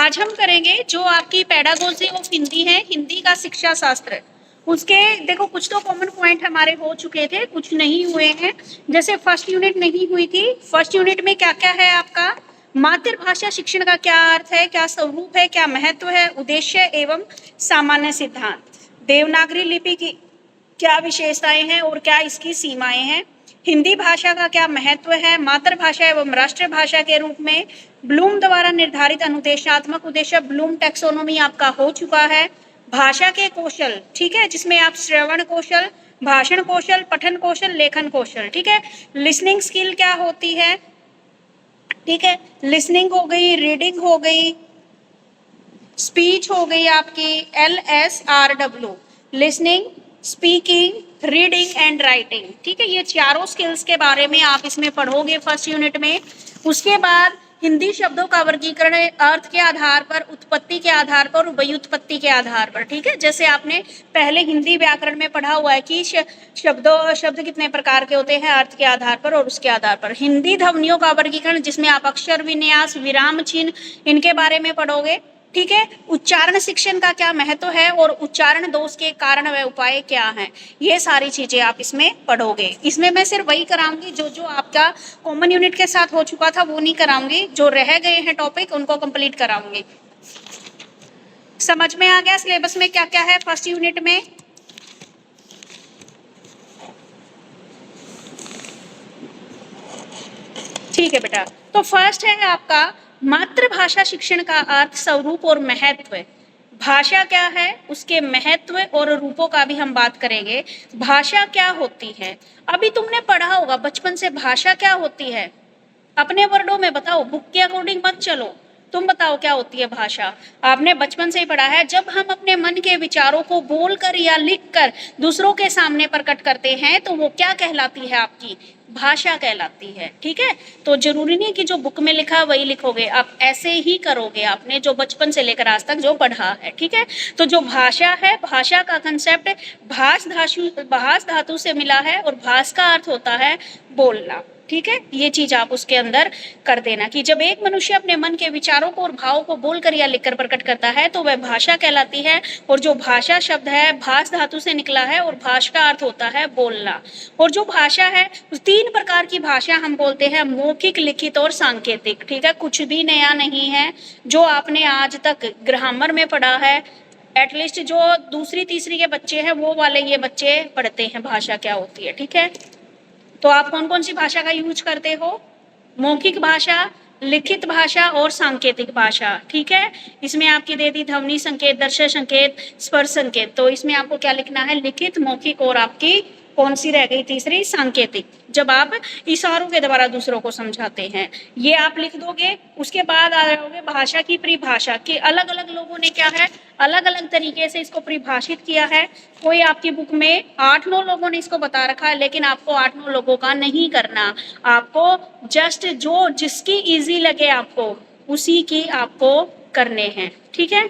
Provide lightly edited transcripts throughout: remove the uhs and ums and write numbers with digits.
आज हम करेंगे जो आपकी पेडागोजी ऑफ हिंदी है, हिंदी का शिक्षा शास्त्र। उसके देखो कुछ तो कॉमन पॉइंट हमारे हो चुके थे, कुछ नहीं हुए हैं। जैसे फर्स्ट यूनिट नहीं हुई थी। फर्स्ट यूनिट में क्या क्या है आपका? मातृभाषा शिक्षण का क्या अर्थ है, क्या स्वरूप है, क्या महत्व है, उद्देश्य एवं सामान्य सिद्धांत। देवनागरी लिपि की क्या विशेषताएं हैं और क्या इसकी सीमाएं हैं। हिंदी भाषा का क्या महत्व है, मातृभाषा एवं राष्ट्रभाषा के रूप में ब्लूम द्वारा निर्धारित अनुदेशात्मक उद्देश्य, ब्लूम टैक्सोनॉमी आपका हो चुका है। भाषा के कौशल, ठीक है, जिसमें आप श्रवण कौशल, भाषण कौशल, पठन कौशल, लेखन कौशल, ठीक है। लिसनिंग स्किल क्या होती है, ठीक है, लिसनिंग हो गई, रीडिंग हो गई, स्पीच हो गई आपकी LSRW, listening, speaking, reading and writing, ठीक है। ये चारों स्किल्स के बारे में आप इसमें पढ़ोगे फर्स्ट यूनिट में। उसके बाद हिंदी शब्दों का वर्गीकरण अर्थ के आधार पर, उत्पत्ति के आधार पर, व्युत्पत्ति के आधार पर, ठीक है। जैसे आपने पहले हिंदी व्याकरण में पढ़ा हुआ है कि शब्द कितने प्रकार के होते हैं, अर्थ के आधार पर और उसके आधार पर। हिंदी ध्वनियों का वर्गीकरण, जिसमें आप अक्षर विन्यास, विराम चिन्ह, इनके बारे में पढ़ोगे, ठीक है। उच्चारण शिक्षण का क्या महत्व है और उच्चारण दोष के कारण व उपाय क्या हैं, ये सारी चीजें आप इसमें पढ़ोगे। इसमें मैं सिर्फ वही कराऊंगी जो जो आपका कॉमन यूनिट के साथ हो चुका था वो नहीं कराऊंगी, जो रह गए हैं टॉपिक उनको कंप्लीट कराऊंगी। समझ में आ गया सिलेबस में क्या क्या है फर्स्ट यूनिट में? ठीक है बेटा, तो फर्स्ट है आपका मातृभाषा शिक्षण का अर्थ, स्वरूप और महत्व। भाषा क्या है, उसके महत्व और रूपों का भी हम बात करेंगे। भाषा क्या होती है, अभी तुमने पढ़ा होगा बचपन से, भाषा क्या होती है अपने वर्डों में बताओ, बुक के अकॉर्डिंग मत चलो। तुम बताओ क्या होती है भाषा, आपने बचपन से ही पढ़ा है। जब हम अपने मन के विचारों को बोलकर या लिखकर दूसरों के सामने प्रकट करते हैं तो वो क्या कहलाती है, आपकी भाषा कहलाती है, ठीक है। तो जरूरी नहीं कि जो बुक में लिखा है वही लिखोगे, आप ऐसे ही करोगे आपने जो बचपन से लेकर आज तक जो पढ़ा है, ठीक है। तो जो भाषा है, भाषा का कंसेप्ट भाष धातु से मिला है और भाष का अर्थ होता है बोलना, ठीक है। ये चीज आप उसके अंदर कर देना कि जब एक मनुष्य अपने मन के विचारों को और भावों को बोलकर या लिखकर प्रकट करता है तो वह भाषा कहलाती है। और जो भाषा शब्द है भाष धातु से निकला है और भाष का अर्थ होता है बोलना। और जो भाषा है उस 3 प्रकार की भाषा हम बोलते हैं, मौखिक, लिखित और सांकेतिक, ठीक है। कुछ भी नया नहीं है, जो आपने आज तक ग्रामर में पढ़ा है, एटलीस्ट जो दूसरी तीसरी के बच्चे हैं वो वाले ये बच्चे पढ़ते हैं भाषा क्या होती है, ठीक है। तो आप कौन कौन सी भाषा का यूज करते हो? मौखिक भाषा, लिखित भाषा और सांकेतिक भाषा, ठीक है। इसमें आपकी दे दी ध्वनि संकेत, दर्शय संकेत, स्पर्श संकेत। तो इसमें आपको क्या लिखना है, लिखित, मौखिक और आपकी कौन सी रह गई तीसरी, सांकेतिक, जब आप इशारों के द्वारा दूसरों को समझाते हैं, ये आप लिख दोगे। उसके बाद आ जाओगे भाषा की परिभाषा, कि अलग अलग लोगों ने क्या है अलग अलग तरीके से इसको परिभाषित किया है। कोई आपकी बुक में 8-9 लोगों ने इसको बता रखा है, लेकिन आपको 8-9 लोगों का नहीं करना, आपको जस्ट जो जिसकी इजी लगे आपको उसी की आपको करने हैं, ठीक है।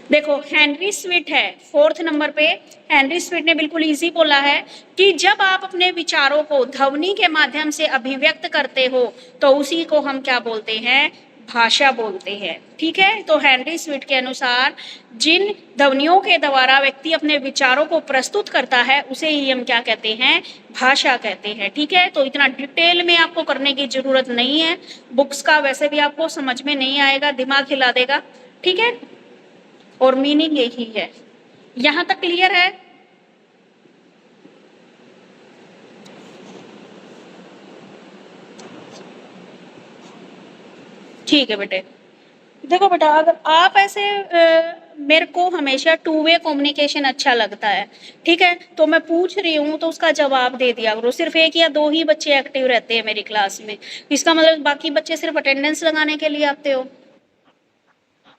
देखो हेनरी स्विट है 4th नंबर पे, हेनरी स्विट ने बिल्कुल इजी बोला है कि जब आप अपने विचारों को ध्वनि के माध्यम से अभिव्यक्त करते हो तो उसी को हम क्या बोलते हैं, भाषा बोलते हैं, ठीक है। तो हेनरी स्विट के अनुसार जिन ध्वनियों के द्वारा व्यक्ति अपने विचारों को प्रस्तुत करता है उसे ही हम क्या कहते हैं, भाषा कहते हैं, ठीक है। तो इतना डिटेल में आपको करने की जरूरत नहीं है, बुक्स का वैसे भी आपको समझ में नहीं आएगा, दिमाग हिला देगा, ठीक है। और मीनिंग यही है। यहां तक क्लियर है? ठीक है बेटे। देखो बेटा, अगर आप ऐसे मेरे को हमेशा 2 वे कम्युनिकेशन अच्छा लगता है, ठीक है। तो मैं पूछ रही हूँ तो उसका जवाब दे दिया करो। सिर्फ 1 या 2 ही बच्चे एक्टिव रहते हैं मेरी क्लास में, इसका मतलब बाकी बच्चे सिर्फ अटेंडेंस लगाने के लिए आते हो।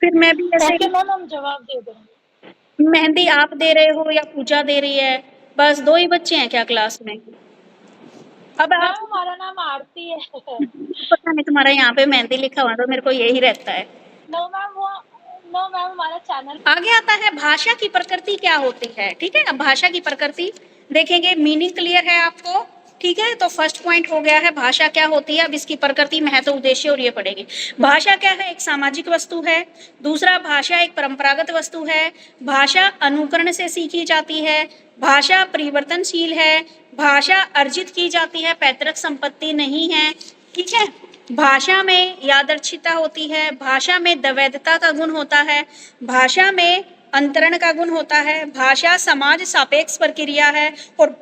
फिर मैं भी ऐसे मैम हम जवाब दे देंगे। मेहंदी आप दे रहे हो या पूजा दे रही है, बस 2 ही बच्चे हैं क्या क्लास में? अब आप, हमारा नाम आरती है। पता नहीं तुम्हारा यहाँ पे मेहंदी लिखा हुआ तो मेरे को यही रहता है। नो मैम हमारा चैनल आगे आता है भाषा की प्रकृति क्या होती है, ठीक है। अब भाषा की प्रकृति देखेंगे, मीनिंग क्लियर है आपको? ठीक है, तो फर्स्ट पॉइंट हो गया है भाषा क्या होती है। अब इसकी प्रकृति, महत्व, उद्देश्य और ये पढ़ेंगे। भाषा क्या है, एक सामाजिक वस्तु है। दूसरा, भाषा एक परंपरागत वस्तु है। भाषा अनुकरण से सीखी जाती है। भाषा परिवर्तनशील है। भाषा अर्जित की जाती है, पैतृक संपत्ति नहीं है। ठीक है, भाषा में यादृच्छिकता होती है। भाषा में द्वैधता का गुण होता है। भाषा में अंतरण का गुण होता है। भाषा समाज सापेक्ष प्रक्रिया है और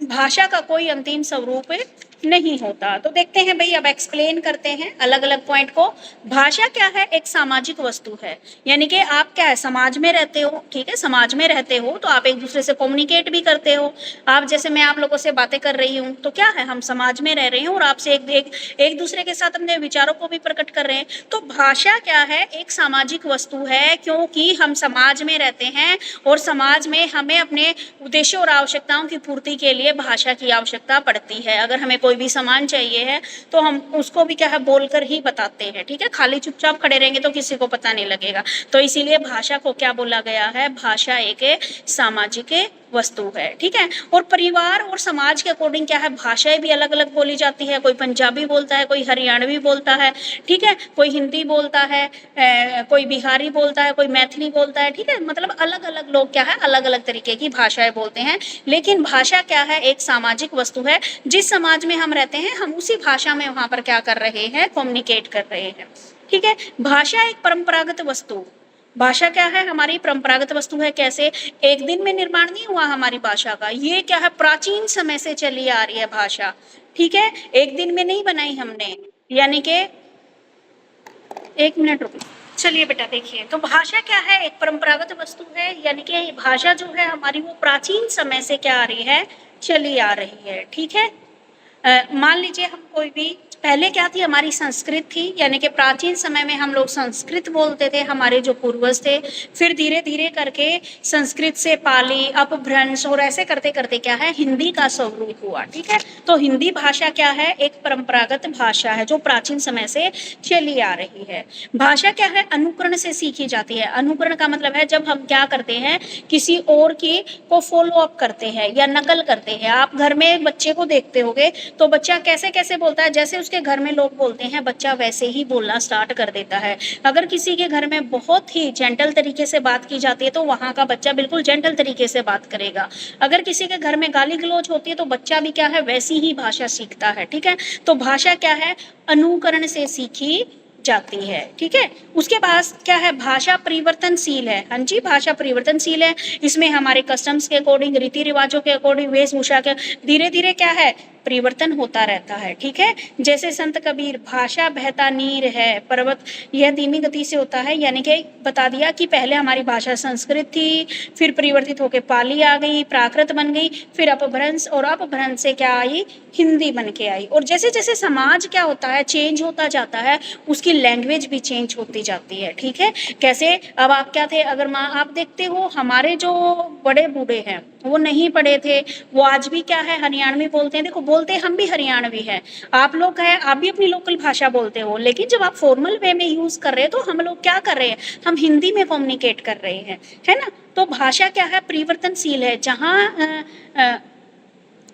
भाषा का कोई अंतिम स्वरूप नहीं होता। तो देखते हैं भाई, अब एक्सप्लेन करते हैं अलग अलग पॉइंट को। भाषा क्या है, एक सामाजिक वस्तु है, यानी कि आप क्या है, समाज में रहते हो। ठीक है, समाज में रहते हो तो आप एक दूसरे से कम्युनिकेट भी करते हो। आप जैसे मैं आप लोगों से बातें कर रही हूँ तो क्या है, हम समाज में रह रहे हैं और आपसे एक दूसरे के साथ अपने विचारों को भी प्रकट कर रहे हैं। तो भाषा क्या है, एक सामाजिक वस्तु है, क्योंकि हम समाज में रहते हैं और समाज में हमें अपने उद्देश्यों और आवश्यकताओं की पूर्ति के लिए भाषा की आवश्यकता पड़ती है। अगर हमें कोई भी सामान चाहिए है तो हम उसको भी क्या है, बोलकर ही बताते हैं। ठीक है, खाली चुपचाप खड़े रहेंगे तो किसी को पता नहीं लगेगा। तो इसीलिए भाषा को क्या बोला गया है, भाषा एक सामाजिक वस्तु है। ठीक है, और परिवार और समाज के अकॉर्डिंग क्या है, भाषाएं भी अलग अलग बोली जाती है। कोई पंजाबी बोलता है, कोई हरियाणवी बोलता है। ठीक है, कोई हिंदी बोलता है, कोई बिहारी बोलता है, कोई मैथिली बोलता है। ठीक है, मतलब अलग अलग लोग क्या है, अलग अलग तरीके की भाषाएं बोलते हैं। लेकिन भाषा क्या है, एक सामाजिक वस्तु है। जिस समाज में हम रहते हैं हम उसी भाषा में वहां पर क्या कर रहे हैं, कम्युनिकेट कर रहे हैं। ठीक है, भाषा एक परंपरागत वस्तु, भाषा क्या है, हमारी परंपरागत वस्तु है। कैसे, एक दिन में निर्माण नहीं हुआ हमारी भाषा का, ये क्या है, प्राचीन समय से चली आ रही है भाषा। ठीक है, एक दिन में नहीं बनाई हमने, यानी कि एक मिनट रुको। चलिए बेटा देखिए, तो भाषा क्या है, एक परंपरागत वस्तु है, यानी कि भाषा जो है हमारी वो प्राचीन समय से क्या आ रही है, चली आ रही है। ठीक है, मान लीजिए हम कोई भी, पहले क्या थी, हमारी संस्कृत थी, यानी कि प्राचीन समय में हम लोग संस्कृत बोलते थे, हमारे जो पूर्वज थे। फिर धीरे धीरे करके संस्कृत से पाली, अपभ्रंश और ऐसे करते करते क्या है, हिंदी का स्वरूप हुआ। ठीक है, तो हिंदी भाषा क्या है, एक परंपरागत भाषा है जो प्राचीन समय से चली आ रही है। भाषा क्या है, अनुकरण से सीखी जाती है। अनुकरण का मतलब है जब हम क्या करते हैं, किसी और की को फॉलो अप करते हैं या नकल करते हैं। आप घर में एक बच्चे को देखते होगे तो बच्चा कैसे कैसे बोलता है, जैसे उसके घर में लोग बोलते हैं बच्चा वैसे ही बोलना स्टार्ट कर देता है। अगर किसी के घर में बहुत ही जेंटल तरीके से बात की जाती है तो वहां का बच्चा बिल्कुल जेंटल तरीके से बात करेगा। अगर किसी के घर में गाली गलौज होती है तो बच्चा भी क्या है, वैसी ही भाषा सीखता है। ठीक है, तो भाषा क्या है, अनुकरण से सीखी जाती है। ठीक है, उसके बाद क्या है, भाषा परिवर्तनशील है। हाँ जी, भाषा परिवर्तनशील है। इसमें हमारे कस्टम्स के अकॉर्डिंग, रीति रिवाजों के अकॉर्डिंग, वेशभूषा के धीरे धीरे क्या है, परिवर्तन होता रहता है। ठीक है, जैसे संत कबीर, भाषा बहता नीर है पर्वत, यह धीमी गति से होता है, यानी कि बता दिया कि पहले हमारी भाषा संस्कृत थी, फिर परिवर्तित होकर पाली आ गई, प्राकृत बन गई, फिर अपभ्रंश, और अपभ्रंश से क्या आई, हिंदी बन के आई। और जैसे जैसे समाज क्या होता है, चेंज होता जाता है, उसकी लैंग्वेज भी चेंज होती जाती है। ठीक है, कैसे, अब आप क्या थे, अगर आप देखते हो हमारे जो बड़े बूढ़े हैं वो नहीं पढ़े थे, वो आज भी क्या है, हरियाणवी बोलते हैं। देखो, बोलते हम भी हरियाणवी हैं, आप लोग हैं, आप भी अपनी लोकल भाषा बोलते हो, लेकिन जब आप फॉर्मल वे में यूज कर रहे हो तो हम लोग क्या कर रहे हैं, हम हिंदी में कम्युनिकेट कर रहे हैं, है ना। तो भाषा क्या है, परिवर्तनशील है। जहाँ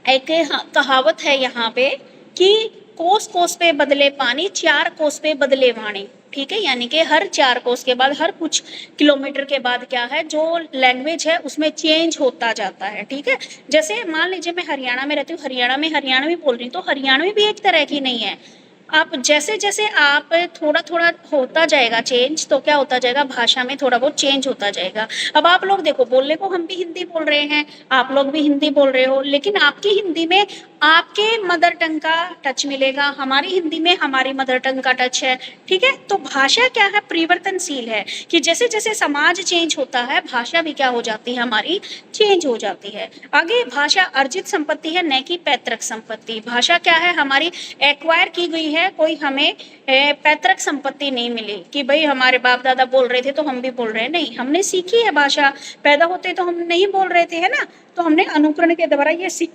एक कहावत है यहाँ पे कि कोस कोस पे बदले पानी, चार कोस पे बदले वाणी। ठीक है, यानी कि हर 4 कोस के बाद, हर कुछ किलोमीटर के बाद क्या है, जो लैंग्वेज है उसमें चेंज होता जाता है। ठीक है, जैसे मान लीजिए मैं हरियाणा में रहती हूँ, हरियाणा में हरियाणवी बोल रही हूँ, तो हरियाणवी भी एक तरह की नहीं है। आप जैसे जैसे आप थोड़ा थोड़ा होता जाएगा चेंज, तो क्या होता जाएगा, भाषा में थोड़ा बहुत चेंज होता जाएगा। अब आप लोग देखो, बोलने को हम भी हिंदी बोल रहे हैं, आप लोग भी हिंदी बोल रहे हो, लेकिन आपकी हिंदी में आपके मदर टंग का टच मिलेगा, हमारी हिंदी में हमारी मदर टंग का टच है। ठीक है, तो भाषा क्या है, परिवर्तनशील है, कि जैसे जैसे समाज चेंज होता है भाषा भी क्या हो जाती है, हमारी चेंज हो जाती है। आगे, भाषा अर्जित संपत्ति है, न कि पैतृक संपत्ति। भाषा क्या है, हमारी एक्वायर की गई है, कोई हमें पैतृक संपत्ति नहीं मिली कि भाई हमारे बाप दादा बोल रहे थे तो हम भी बोल रहे हैं। नहीं, हमने सीखी है भाषा, पैदा होते तो हम नहीं बोल रहे थे, है ना, तो हमने अनुकरण के द्वारा ये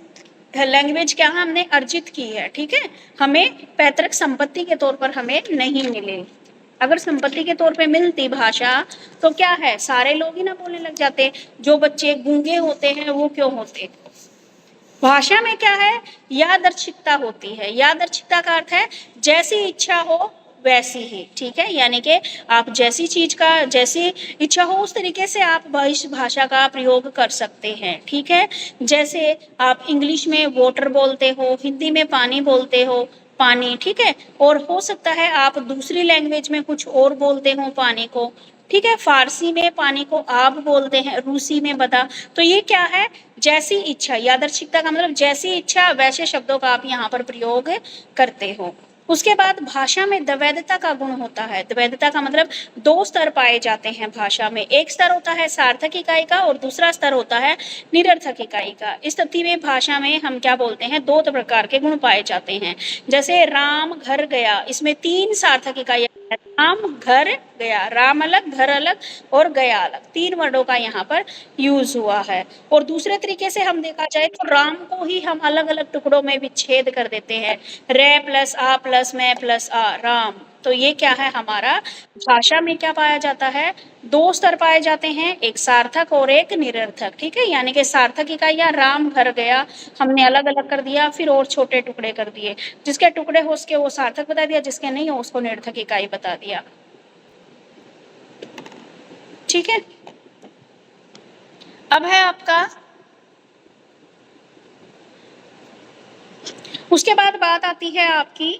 लैंग्वेज क्या है, हमने अर्जित की है। ठीक है, हमें पैतृक संपत्ति के तौर पर हमें नहीं मिली। अगर संपत्ति के तौर पे मिलती भाषा तो क्या है, सारे लोग ही ना बोलने लग जाते। जो बच्चे गूंगे होते हैं वो क्यों होते, भाषा में क्या है, यादृच्छिकता होती है। यादृच्छिकता का अर्थ है जैसी इच्छा हो वैसी ही, ठीक है। यानी कि आप जैसी चीज का, जैसी इच्छा हो उस तरीके से आप इस भाषा का प्रयोग कर सकते हैं, ठीक है। जैसे आप इंग्लिश में वाटर बोलते हो, हिंदी में पानी बोलते हो, पानी, ठीक है। और हो सकता है आप दूसरी लैंग्वेज में कुछ और बोलते हो पानी को, ठीक है। फारसी में पानी को आप बोलते हैं, रूसी में बता। तो ये क्या है, जैसी इच्छा। यादृच्छिकता का मतलब जैसी इच्छा वैसे शब्दों का आप यहाँ पर प्रयोग करते हो। उसके बाद भाषा में द्वैधता का गुण होता है। द्वैधता का मतलब दो स्तर पाए जाते हैं भाषा में। एक स्तर होता है सार्थक इकाई का और दूसरा स्तर होता है निरर्थक इकाई का। इस स्थिति में भाषा में हम क्या बोलते हैं, दो प्रकार के गुण पाए जाते हैं। जैसे राम घर गया, इसमें तीन सार्थक इकाई, राम घर गया, राम अलग, घर अलग और गया अलग, तीन वर्डों का यहाँ पर यूज हुआ है। और दूसरे तरीके से हम देखा जाए तो राम को ही हम अलग अलग टुकड़ों में विच्छेद कर देते हैं, रे प्लस आ प्लस मैं प्लस आ, राम। तो ये क्या है, हमारा भाषा में क्या पाया जाता है, दो स्तर पाए जाते हैं, एक सार्थक और एक निरर्थक, ठीक है। यानी कि सार्थक इकाई या राम घर गया हमने अलग अलग कर दिया, फिर और छोटे टुकड़े कर दिए, जिसके टुकड़े हो उसके वो सार्थक बता दिया, जिसके नहीं हो उसको निरर्थक इकाई बता दिया, ठीक है। अब है आपका, उसके बाद बात आती है आपकी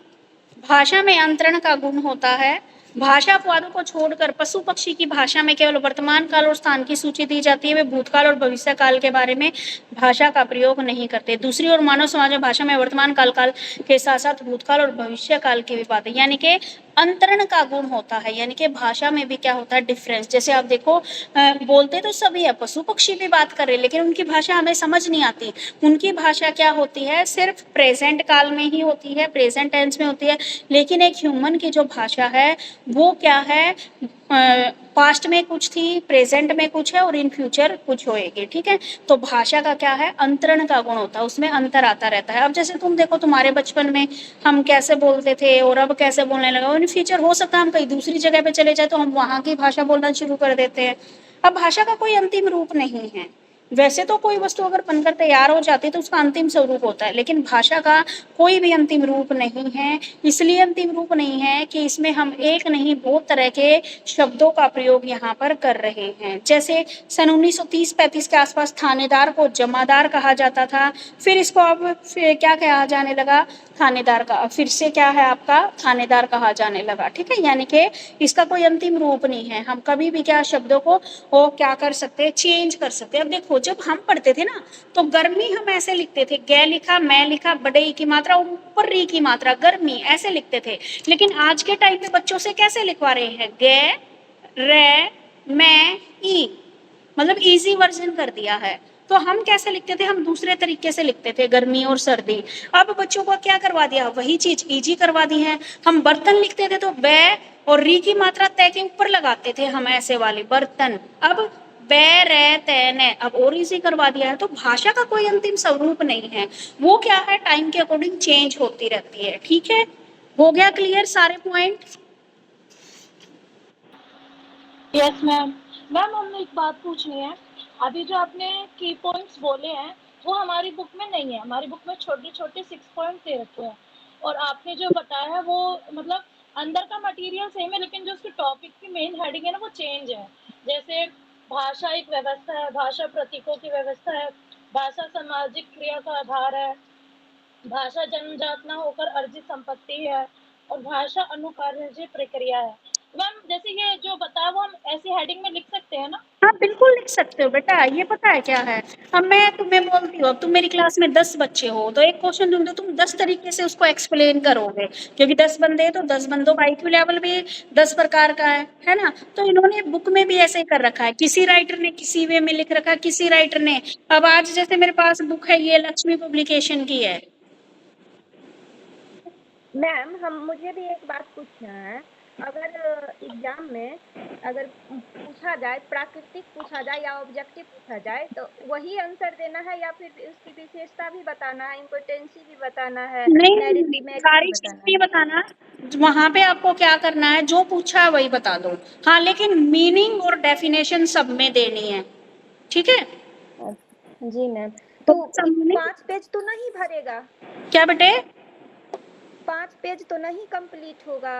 भाषा में अंतरण का गुण होता है। भाषा अपवादों को छोड़कर पशु पक्षी की भाषा में केवल वर्तमान काल और स्थान की सूची दी जाती है। वे भूतकाल और भविष्य काल के बारे में भाषा का प्रयोग नहीं करते। दूसरी ओर मानव समाज में भाषा में वर्तमान काल के साथ साथ भूतकाल और भविष्य काल की भी बात है, यानी कि अंतरण का गुण होता है। यानी कि भाषा में भी क्या होता है, डिफरेंस। जैसे आप देखो, बोलते तो सभी है, पशु पक्षी भी बात कर रहे हैं, लेकिन उनकी भाषा हमें समझ नहीं आती। उनकी भाषा क्या होती है, सिर्फ प्रेजेंट काल में ही होती है, प्रेजेंट टेंस में होती है। लेकिन एक ह्यूमन की जो भाषा है वो क्या है, पास्ट में कुछ थी, प्रेजेंट में कुछ है और इन फ्यूचर कुछ होएगी, ठीक है। तो भाषा का क्या है, अंतरण का गुण होता है, उसमें अंतर आता रहता है। अब जैसे तुम देखो, तुम्हारे बचपन में हम कैसे बोलते थे और अब कैसे बोलने लगा, इन फ्यूचर हो सकता है हम कहीं दूसरी जगह पे चले जाए तो हम वहां की भाषा बोलना शुरू कर देते हैं। अब भाषा का कोई अंतिम रूप नहीं है। वैसे तो कोई वस्तु अगर बनकर तैयार हो जाती है तो उसका अंतिम स्वरूप होता है, लेकिन भाषा का कोई भी अंतिम रूप नहीं है। इसलिए अंतिम रूप नहीं है कि इसमें हम एक नहीं बहुत तरह के शब्दों का प्रयोग यहाँ पर कर रहे हैं। जैसे सन 1930-35 के आसपास थानेदार को जमादार कहा जाता था, फिर इसको अब फिर क्या कहा जाने लगा, थानेदार का, फिर से क्या है आपका, थानेदार कहा जाने लगा, ठीक है। यानी कि इसका कोई अंतिम रूप नहीं है। हम कभी भी क्या शब्दों को वो क्या कर सकते हैं, चेंज कर सकते हैं। अब देखो, जब हम पढ़ते थे ना तो गर्मी हम ऐसे लिखते थे, गे लिखा, मैं लिखा, बड़े ई की मात्रा और ऊपर री की मात्रा, गर्मी ऐसे लिखते थे। लेकिन आज के टाइम में बच्चों से कैसे लिखवा रहे हैं, गे रे मैं ई, मतलब इजी वर्जन कर दिया है। तो हम कैसे लिखते थे, हम दूसरे तरीके से लिखते थे, गर्मी और सर्दी। अब बच्चों को क्या करवा दिया, वही चीज इजी करवा दी है। हम बर्तन लिखते थे तो बै और री की मात्रा तय के ऊपर लगाते थे हम, ऐसे वाली बर्तन। अब बै रे तैने अब और इजी करवा दिया है। तो भाषा का कोई अंतिम स्वरूप नहीं है, वो क्या है, टाइम के अकॉर्डिंग चेंज होती रहती है, ठीक है। हो गया क्लियर सारे पॉइंट? Yes ma'am. मैम हमने एक बात पूछनी है। अभी जो आपने की पॉइंट्स बोले हैं वो हमारी बुक में नहीं है। हमारी बुक में छोटे छोटे 6 पॉइंट दे रखे हैं, और आपने जो बताया है वो मतलब अंदर का मटेरियल सेम है, लेकिन जो उसके टॉपिक की मेन हेडिंग है ना वो चेंज है। जैसे भाषा एक व्यवस्था है, भाषा प्रतीकों की व्यवस्था है, भाषा सामाजिक क्रिया का आधार है, भाषा जन्मजात न होकर अर्जित संपत्ति है, और भाषा अनुकार्यज प्रक्रिया है। मैम जैसे ये जो बताया वो हम ऐसी हेडिंग में लिख सकते हैं ना? हाँ बिल्कुल लिख सकते हो बेटा। ये पता है क्या है, अब मैं तुम्हें बोलती हूँ, अब तुम मेरी क्लास में 10 बच्चे हो तो एक क्वेश्चन दूंगी तो तुम 10 तरीके से उसको एक्सप्लेन करोगे, क्योंकि 10 बंदे हैं तो 10 बंदों का IQ लेवल भी 10 प्रकार का है ना। तो इन्होंने बुक में भी ऐसे ही कर रखा है, किसी राइटर ने किसी वे में लिख रखा है, किसी राइटर ने। अब आज जैसे मेरे पास बुक है, ये लक्ष्मी पब्लिकेशन की है। मैम मुझे भी एक बात पूछना है। अगर एग्जाम में अगर पूछा जाए, प्राकृतिक पूछा जाए या ऑब्जेक्टिव पूछा जाए, तो वही आंसर देना है या फिर उसकी विशेषता भी बताना है, इम्पोर्टेंसी भी बताना है, नहीं, नैरेटिव सारी भी चीज बताना नहीं है? बताना। वहां पे आपको क्या करना है, जो पूछा है वही बता दो। हाँ, लेकिन मीनिंग और डेफिनेशन सब में देनी है, ठीक है। जी मैम। तो समझने 5 पेज तो नहीं भरेगा, क्या बेटे? 5 पेज तो नहीं कंप्लीट होगा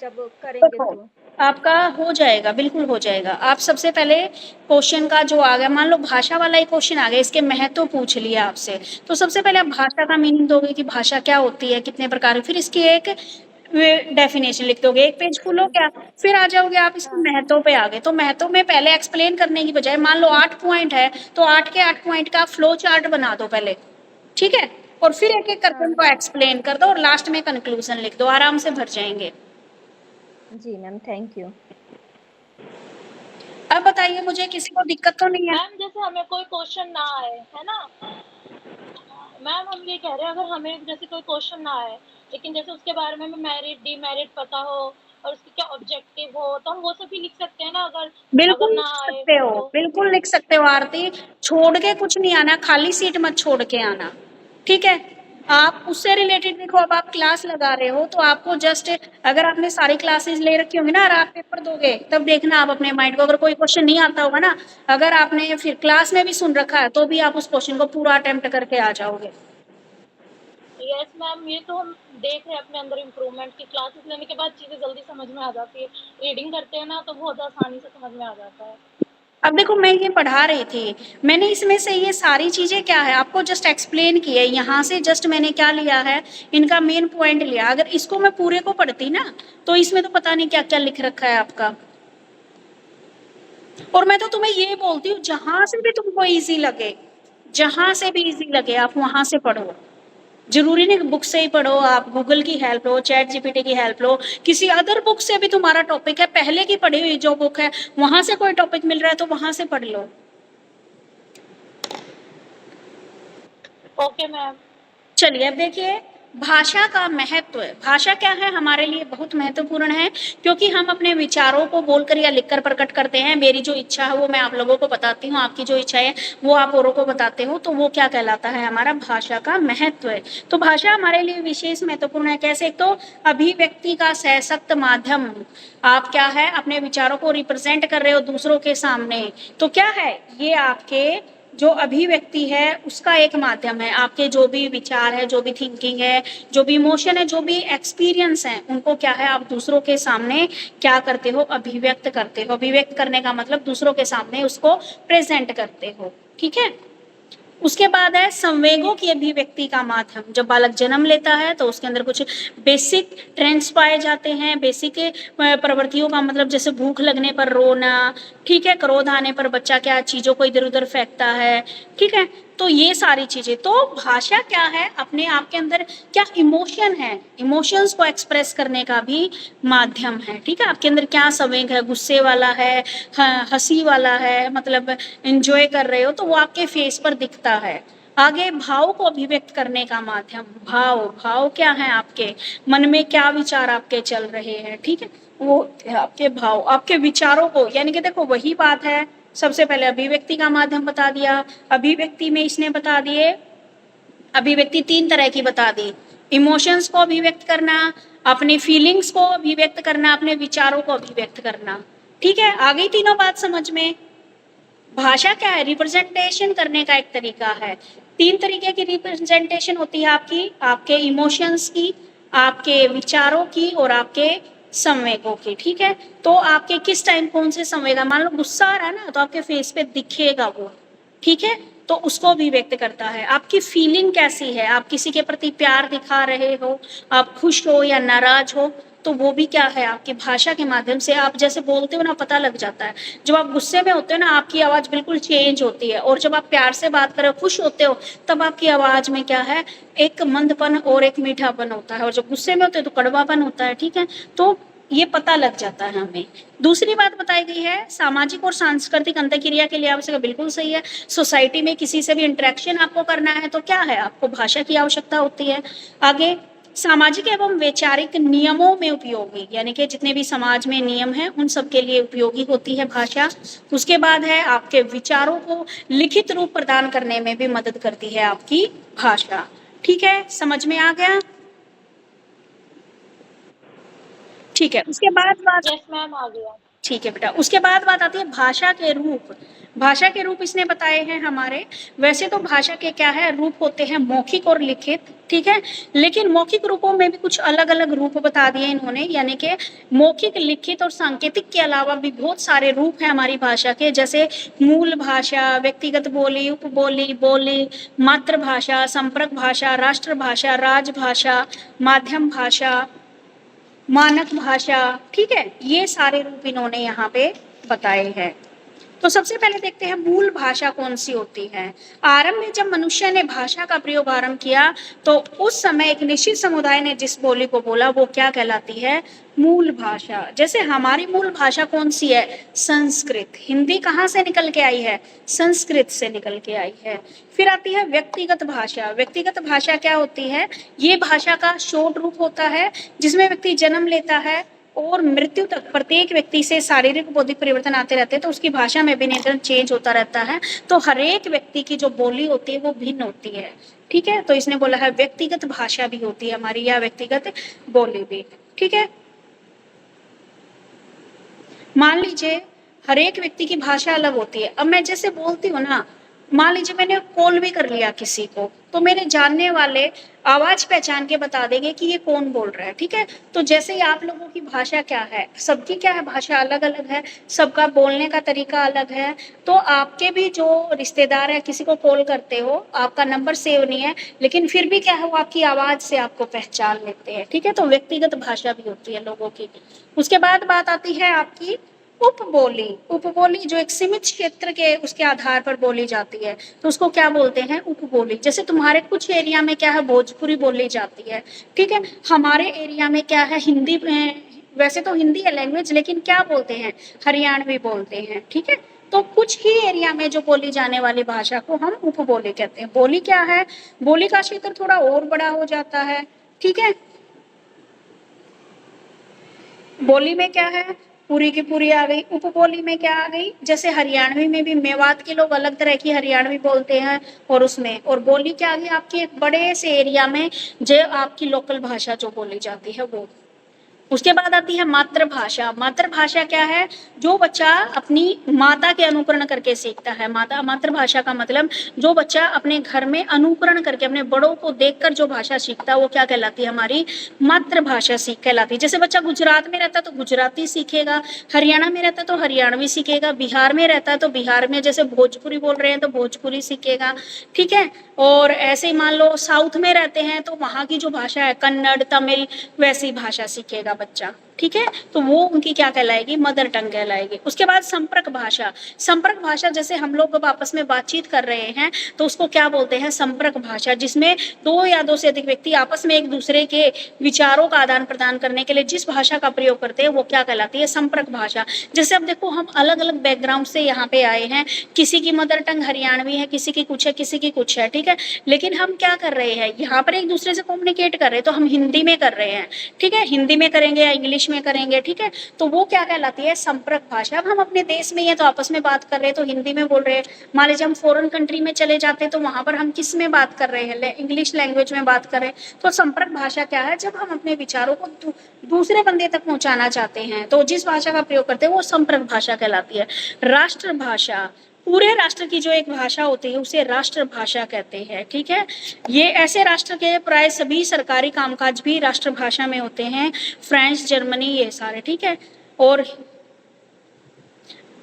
जब करेंगे देखो तो। आपका हो जाएगा, बिल्कुल हो जाएगा। आप सबसे पहले क्वेश्चन का जो आ गया, मान लो भाषा वाला ही क्वेश्चन आ गया, इसके महत्व पूछ लिया आपसे, तो सबसे पहले आप भाषा का मीनिंग दोगे कि भाषा क्या होती है, कितने प्रकार की, फिर इसकी एक डेफिनेशन लिख दोगे, एक पेज फुल हो गया। फिर आ जाओगे आप इसके हाँ महत्व पे आ गए, तो महत्व में पहले एक्सप्लेन करने की बजाय मान लो 8 पॉइंट है, तो 8 के 8 पॉइंट का फ्लो चार्ट बना दो पहले, ठीक है, और फिर एक एक करके हाँ उनको एक्सप्लेन कर दो और लास्ट में कंक्लूजन लिख दो, आराम से भर जाएंगे। जी मैम, थैंक यू। अब बताइए मुझे, किसी को दिक्कत तो नहीं है? मैम जैसे हमें कोई क्वेश्चन ना आए, है ना मैम, हम ये कह रहे हैं अगर हमें जैसे कोई क्वेश्चन ना आए, लेकिन जैसे उसके बारे में हमें मेरिट डीमेरिट पता हो और उसके क्या ऑब्जेक्टिव हो, तो हम वो सब भी लिख सकते हैं ना, अगर बिल्कुल अगर लिख ना आए सकते हो, तो। बिल्कुल लिख सकते हो आरती, छोड़ के कुछ नहीं आना, खाली सीट मत छोड़ के आना, ठीक है। आप उससे रिलेटेड देखो, अब आप क्लास लगा रहे हो तो आपको जस्ट, अगर आपने सारी क्लासेस ले रखी होंगी ना और आप पेपर दोगे, तब देखना आप अपने माइंड को, अगर कोई क्वेश्चन नहीं आता होगा ना, अगर आपने फिर क्लास में भी सुन रखा है तो भी आप उस क्वेश्चन को पूरा अटेम्प्ट करके आ जाओगे। यस मैम, ये तो हम देख रहे हैं अपने अंदर इम्प्रूवमेंट की, क्लासेस लेने के बाद चीजें जल्दी समझ में आ जाती है, रीडिंग करते हैं ना तो बहुत आसानी से समझ में आ जाता है। अब देखो मैं ये पढ़ा रही थी, मैंने इसमें से ये सारी चीजें क्या है आपको जस्ट एक्सप्लेन की है, यहाँ से जस्ट मैंने क्या लिया है, इनका मेन पॉइंट लिया। अगर इसको मैं पूरे को पढ़ती ना तो इसमें तो पता नहीं क्या क्या लिख रखा है आपका। और मैं तो तुम्हें ये बोलती हूँ, जहां से भी तुमको इजी लगे, जहां से भी इजी लगे आप वहां से पढ़ो, जरूरी नहीं बुक से ही पढ़ो, आप गूगल की हेल्प लो, चैट जीपीटी की हेल्प लो, किसी अदर बुक से भी तुम्हारा टॉपिक है पहले की पढ़ी हुई जो बुक है, वहां से कोई टॉपिक मिल रहा है तो वहां से पढ़ लो। Okay ma'am. चलिए अब देखिए, भाषा का महत्व, भाषा क्या है हमारे लिए बहुत महत्वपूर्ण है, क्योंकि हम अपने विचारों को बोलकर या लिखकर प्रकट करते हैं। मेरी जो इच्छा है वो मैं आप लोगों को बताती हूँ, आपकी जो इच्छा है वो आप औरों को बताते हो, तो वो क्या कहलाता है, हमारा भाषा का महत्व है। तो भाषा हमारे लिए विशेष महत्वपूर्ण है। कैसे? तो अभिव्यक्ति का सशक्त माध्यम, आप क्या है अपने विचारों को रिप्रेजेंट कर रहे हो दूसरों के सामने, तो क्या है ये आपके जो अभिव्यक्ति है उसका एक माध्यम है। आपके जो भी विचार है, जो भी थिंकिंग है, जो भी इमोशन है, जो भी एक्सपीरियंस है, उनको क्या है आप दूसरों के सामने क्या करते हो, अभिव्यक्त करते हो। अभिव्यक्त करने का मतलब दूसरों के सामने उसको प्रेजेंट करते हो, ठीक है। उसके बाद है संवेगों की अभिव्यक्ति का माध्यम। जब बालक जन्म लेता है तो उसके अंदर कुछ बेसिक ट्रेंड्स पाए जाते हैं, बेसिक प्रवृत्तियों का मतलब जैसे भूख लगने पर रोना, ठीक है, क्रोध आने पर बच्चा क्या चीजों को इधर उधर फेंकता है, ठीक है। तो ये सारी चीजें, तो भाषा क्या है, अपने आप के अंदर क्या इमोशन है, इमोशंस को एक्सप्रेस करने का भी माध्यम है, ठीक है। आपके अंदर क्या संवेग है, गुस्से वाला है, हंसी वाला है, मतलब एंजॉय कर रहे हो तो वो आपके फेस पर दिखता है। आगे भाव को अभिव्यक्त करने का माध्यम, भाव, भाव क्या है, आपके मन में क्या विचार आपके चल रहे हैं, ठीक है, वो आपके भाव, आपके विचारों को, यानी कि देखो वही बात है, सबसे पहले अभिव्यक्ति का माध्यम बता दिया, अभिव्यक्ति में इसने बता दिए, अभिव्यक्ति 3 तरह की बता दी, इमोशंस को अभिव्यक्त करना, अपनी फीलिंग्स को अभिव्यक्त करना, अपने विचारों को अभिव्यक्त करना, ठीक है। आ गई तीनों बात समझ में? भाषा क्या है, रिप्रेजेंटेशन करने का एक तरीका है। 3 तरीके की रिप्रेजेंटेशन होती है आपकी, आपके इमोशंस की, आपके विचारों की और आपके संवेगों की, ठीक है। तो आपके किस टाइम कौन से संवेग, मान लो गुस्सा आ रहा है ना तो आपके फेस पे दिखेगा वो, ठीक है, तो उसको भी व्यक्त करता है। आपकी फीलिंग कैसी है, आप किसी के प्रति प्यार दिखा रहे हो, आप खुश हो या नाराज हो, तो वो भी क्या है आपकी भाषा के माध्यम से, आप जैसे बोलते हो ना पता लग जाता है। जब आप गुस्से में होते हो ना आपकी आवाज बिल्कुल चेंज होती है, और जब आप प्यार से बात कर रहे हो, खुश होते हो, तब आपकी आवाज में क्या है, एक मंदपन और एक मीठापन होता है, और जब गुस्से में होते हो तो कड़वापन होता है, ठीक है। तो ये पता लग जाता है हमें। दूसरी बात बताई गई है, सामाजिक और सांस्कृतिक अंतःक्रिया के लिए आवश्यक, बिल्कुल सही है। सोसाइटी में किसी से भी इंटरेक्शन आपको करना है तो क्या है, आपको भाषा की आवश्यकता होती है। आगे, सामाजिक एवं वैचारिक नियमों में उपयोगी, यानी कि जितने भी समाज में नियम हैं उन सब के लिए उपयोगी होती है भाषा। उसके बाद है आपके विचारों को लिखित रूप प्रदान करने में भी मदद करती है आपकी भाषा, ठीक है, समझ में आ गया? ठीक है, उसके बाद बात, यस मैम, आ गया। ठीक है बेटा, उसके बाद बात आती है भाषा के रूप। भाषा के रूप इसने बताए हैं हमारे। वैसे तो भाषा के क्या है रूप होते हैं मौखिक और लिखित, ठीक है, लेकिन मौखिक रूपों में भी कुछ अलग अलग रूप बता दिए इन्होंने, यानी कि मौखिक, लिखित और सांकेतिक के अलावा भी बहुत सारे रूप हैं हमारी भाषा के, जैसे मूल भाषा, व्यक्तिगत बोली, उपबोली, बोली, मातृभाषा, संपर्क भाषा, राष्ट्रभाषा, राजभाषा, माध्यम भाषा, मानक भाषा, ठीक है, ये सारे रूप इन्होंने यहाँ पे बताए हैं। तो सबसे पहले देखते हैं मूल भाषा कौन सी होती है। आरंभ में जब मनुष्य ने भाषा का प्रयोग आरंभ किया तो उस समय एक निश्चित समुदाय ने जिस बोली को बोला वो क्या कहलाती है, मूल भाषा। जैसे हमारी मूल भाषा कौन सी है, संस्कृत। हिंदी कहाँ से निकल के आई है, संस्कृत से निकल के आई है। फिर आती है व्यक्तिगत भाषा। व्यक्तिगत भाषा क्या होती है, ये भाषा का शॉर्ट रूप होता है जिसमें व्यक्ति जन्म लेता है और मृत्यु तक प्रत्येक व्यक्ति से शारीरिक बौद्धिक परिवर्तन आते रहते हैं, तो उसकी भाषा में भी निरंतर चेंज होता रहता है। तो हर एक व्यक्ति की जो बोली होती है वो भिन्न होती है, ठीक है। तो इसने बोला है व्यक्तिगत भाषा भी होती है हमारी, या व्यक्तिगत बोली भी, ठीक है। मान लीजिए हर एक व्यक्ति की भाषा अलग होती है। अब मैं जैसे बोलती हूँ ना, मान लीजिए मैंने कॉल भी कर लिया किसी को, तो मेरे जानने वाले आवाज पहचान के बता देंगे कि ये कौन बोल रहा है, ठीक है। तो जैसे ही आप लोगों की भाषा क्या है, सबकी क्या है, भाषा अलग अलग है, सबका बोलने का तरीका अलग है। तो आपके भी जो रिश्तेदार है, किसी को कॉल करते हो, आपका नंबर सेव नहीं है, लेकिन फिर भी क्या है, वो आपकी आवाज से आपको पहचान लेते हैं, ठीक है। तो व्यक्तिगत भाषा भी होती है लोगों की। उसके बाद बात आती है आपकी उपबोली। उपबोली जो एक सीमित क्षेत्र के उसके आधार पर बोली जाती है, तो उसको क्या बोलते हैं, उपबोली। जैसे तुम्हारे कुछ एरिया में क्या है, भोजपुरी बोली जाती है, ठीक है। हमारे एरिया में क्या है, हिंदी, वैसे तो हिंदी है लैंग्वेज, लेकिन क्या बोलते हैं, हरियाणवी बोलते हैं, ठीक है। तो कुछ ही एरिया में जो बोली जाने वाली भाषा को हम उपबोली कहते हैं। बोली क्या है, बोली का क्षेत्र थोड़ा और बड़ा हो जाता है, ठीक है। बोली में क्या है, पूरी की पूरी आ गई। उपबोली में क्या आ गई, जैसे हरियाणवी में भी मेवात के लोग अलग तरह की हरियाणवी बोलते हैं, और उसमें, और बोली क्या आ गई आपकी एक बड़े से एरिया में जो आपकी लोकल भाषा जो बोली जाती है वो। उसके बाद आती है मातृभाषा। मातृभाषा क्या है, जो बच्चा अपनी माता के अनुकरण करके सीखता है। मातृभाषा का मतलब जो बच्चा अपने घर में अनुकरण करके अपने बड़ों को देखकर जो भाषा सीखता है वो क्या कहलाती है, हमारी मातृभाषा सीख कहलाती है। जैसे बच्चा गुजरात में रहता है तो गुजराती सीखेगा, हरियाणा में रहता है तो हरियाणवी सीखेगा, बिहार में रहता है तो बिहार में जैसे भोजपुरी बोल रहे हैं तो भोजपुरी सीखेगा, ठीक है। और ऐसे ही मान लो साउथ में रहते हैं तो वहाँ की जो भाषा है कन्नड़, तमिल, वैसी भाषा सीखेगा बच्चा, ठीक है। तो वो उनकी क्या कहलाएगी, मदर टंग कहलाएगी। उसके बाद संपर्क भाषा। संपर्क भाषा जैसे हम लोग अब आपस में बातचीत कर रहे हैं तो उसको क्या बोलते हैं, संपर्क भाषा, जिसमें दो या दो से अधिक व्यक्ति आपस में एक दूसरे के विचारों का आदान प्रदान करने के लिए जिस भाषा का प्रयोग करते हैं वो क्या कहलाती है, संपर्क भाषा। जैसे अब देखो हम अलग अलग बैकग्राउंड से यहाँ पे आए हैं, किसी की मदर टंग हरियाणवी है, किसी की कुछ है, किसी की कुछ है, ठीक है। लेकिन हम क्या कर रहे हैं, यहाँ पर एक दूसरे से कम्युनिकेट कर रहे हैं, तो हम हिंदी में कर रहे हैं, ठीक है, हिंदी में करेंगे या इंग्लिश में करेंगे, ठीक है। तो वो क्या कहलाती है, संपर्क भाषा। अब हम अपने देश में ही है तो आपस में बात कर रहे हैं तो हिंदी में बोल रहे हैं। मान लीजिए हम फॉरेन कंट्री में चले जाते हैं तो वहां पर हम किस में बात कर रहे हैं, इंग्लिश लैंग्वेज में बात कर रहे हैं। तो संपर्क भाषा क्या है, जब हम अपने विचारों को दूसरे बंदे तक पहुंचाना चाहते हैं तो जिस भाषा का प्रयोग करते हैं वो संपर्क भाषा कहलाती है। राष्ट्रभाषा, पूरे राष्ट्र की जो एक भाषा होती है उसे राष्ट्रभाषा कहते हैं, ठीक है। ये ऐसे राष्ट्र के प्राय सभी सरकारी कामकाज भी राष्ट्रभाषा में होते हैं, फ्रांस, जर्मनी, ये सारे, ठीक है। और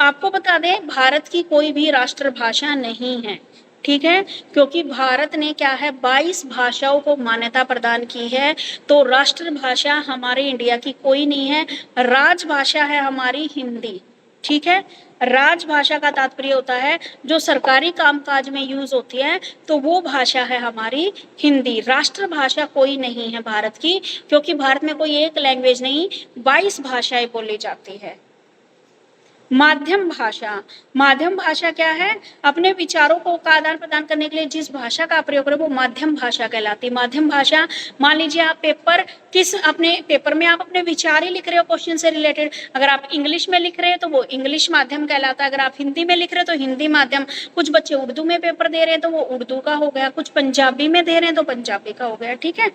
आपको बता दें भारत की कोई भी राष्ट्रभाषा नहीं है, ठीक है, क्योंकि भारत ने क्या है 22 भाषाओं को मान्यता प्रदान की है। तो राष्ट्रभाषा हमारे इंडिया की कोई नहीं है। राजभाषा है हमारी हिंदी, ठीक है। राजभाषा का तात्पर्य होता है जो सरकारी कामकाज में यूज होती है, तो वो भाषा है हमारी हिंदी। राष्ट्रभाषा कोई नहीं है भारत की, क्योंकि भारत में कोई एक लैंग्वेज नहीं, 22 भाषाएं बोली जाती है। माध्यम भाषा। माध्यम भाषा क्या है, अपने विचारों को का आदान प्रदान करने के लिए जिस भाषा का प्रयोग करें वो माध्यम भाषा कहलाती है। माध्यम भाषा, मान लीजिए आप अपने पेपर में आप अपने विचार ही लिख रहे हो क्वेश्चन से रिलेटेड, अगर आप इंग्लिश में लिख रहे हैं तो वो इंग्लिश माध्यम कहलाता है, अगर आप हिंदी में लिख रहे हो तो हिंदी माध्यम। कुछ बच्चे उर्दू में पेपर दे रहे हैं तो वो उर्दू का हो गया, कुछ पंजाबी में दे रहे हैं तो पंजाबी का हो गया, ठीक है।